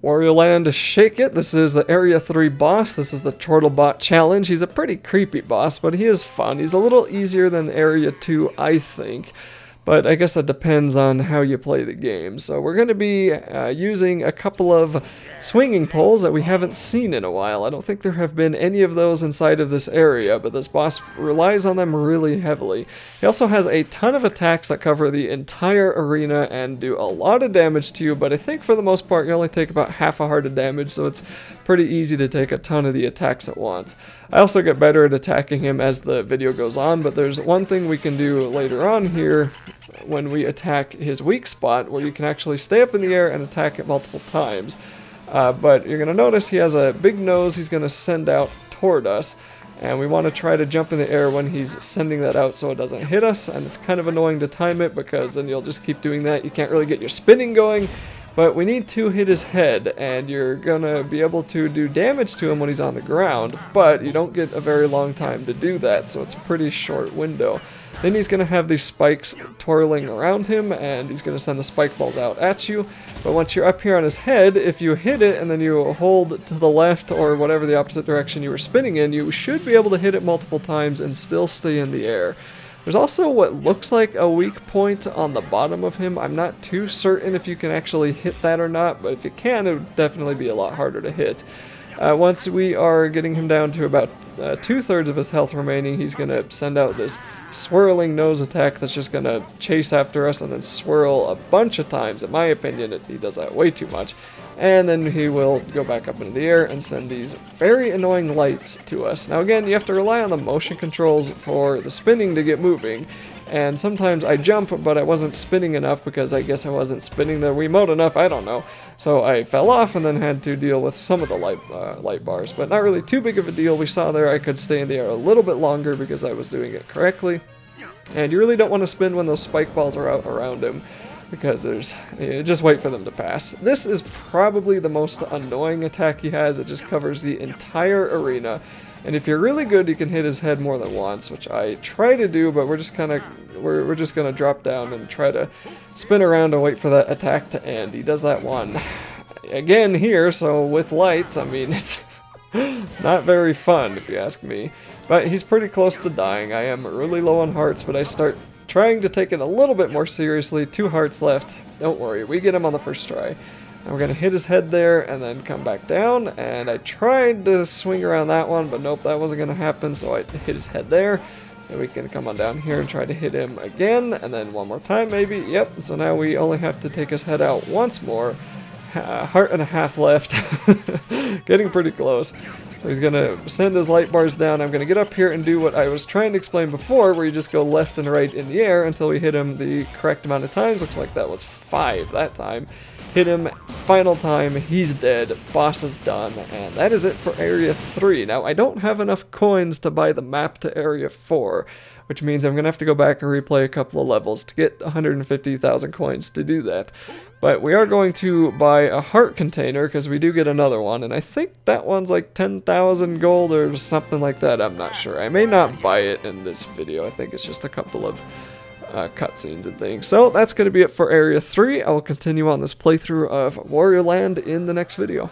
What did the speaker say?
Wario Land, shake it. This is the Area 3 boss. This is the Chortlebot challenge. He's a pretty creepy boss, but he is fun. He's a little easier than Area 2, I think. But I guess that depends on how you play the game. So we're going to be using a couple of swinging poles that we haven't seen in a while. I don't think there have been any of those inside of this area, but this boss relies on them really heavily. He also has a ton of attacks that cover the entire arena and do a lot of damage to you, but I think for the most part you only take about half a heart of damage, so it's pretty easy to take a ton of the attacks at once. I also get better at attacking him as the video goes on, but there's one thing we can do later on here when we attack his weak spot, where you can actually stay up in the air and attack it multiple times. But you're going to notice he has a big nose he's going to send out toward us, and we want to try to jump in the air when he's sending that out so it doesn't hit us, and it's kind of annoying to time it because then you'll just keep doing that. You can't really get your spinning going, but we need to hit his head, and you're going to be able to do damage to him when he's on the ground, but you don't get a very long time to do that, so it's a pretty short window. Then he's going to have these spikes twirling around him, and he's going to send the spike balls out at you. But once you're up here on his head, if you hit it and then you hold to the left or whatever the opposite direction you were spinning in, you should be able to hit it multiple times and still stay in the air. There's also what looks like a weak point on the bottom of him. I'm not too certain if you can actually hit that or not, but if you can, it would definitely be a lot harder to hit. Once we are getting him down to about 2/3 of his health remaining, he's going to send out this swirling nose attack that's just going to chase after us and then swirl a bunch of times. In my opinion, he does that way too much. And then he will go back up into the air and send these very annoying lights to us. Now again, you have to rely on the motion controls for the spinning to get moving. And sometimes I jump, but I wasn't spinning enough because I guess I wasn't spinning the Wiimote enough, I don't know. So I fell off and then had to deal with some of the light bars, but not really too big of a deal. We saw there I could stay in the air a little bit longer because I was doing it correctly. And you really don't want to spin when those spike balls are out around him, because just wait for them to pass. This is probably the most annoying attack he has. It just covers the entire arena. And if you're really good, you can hit his head more than once, which I try to do, but we're just gonna drop down and try to spin around and wait for that attack to end. He does that one again here, so with lights, I mean, it's not very fun if you ask me. But he's pretty close to dying. I am really low on hearts, but I start trying to take it a little bit more seriously. 2 hearts left. Don't worry, we get him on the first try. And we're going to hit his head there and then come back down. And I tried to swing around that one, but nope, that wasn't going to happen. So I hit his head there. And we can come on down here and try to hit him again. And then one more time maybe. Yep, so now we only have to take his head out once more. Heart and a half left. Getting pretty close. So he's going to send his light bars down. I'm going to get up here and do what I was trying to explain before, where you just go left and right in the air until we hit him the correct amount of times. Looks like that was 5 that time. Hit him, final time, he's dead, boss is done, and that is it for Area 3. Now, I don't have enough coins to buy the map to Area 4, which means I'm going to have to go back and replay a couple of levels to get 150,000 coins to do that. But we are going to buy a heart container, because we do get another one, and I think that one's like 10,000 gold or something like that, I'm not sure. I may not buy it in this video, I think it's just a couple of cutscenes and things. So that's going to be it for Area 3. I will continue on this playthrough of Wario Land in the next video.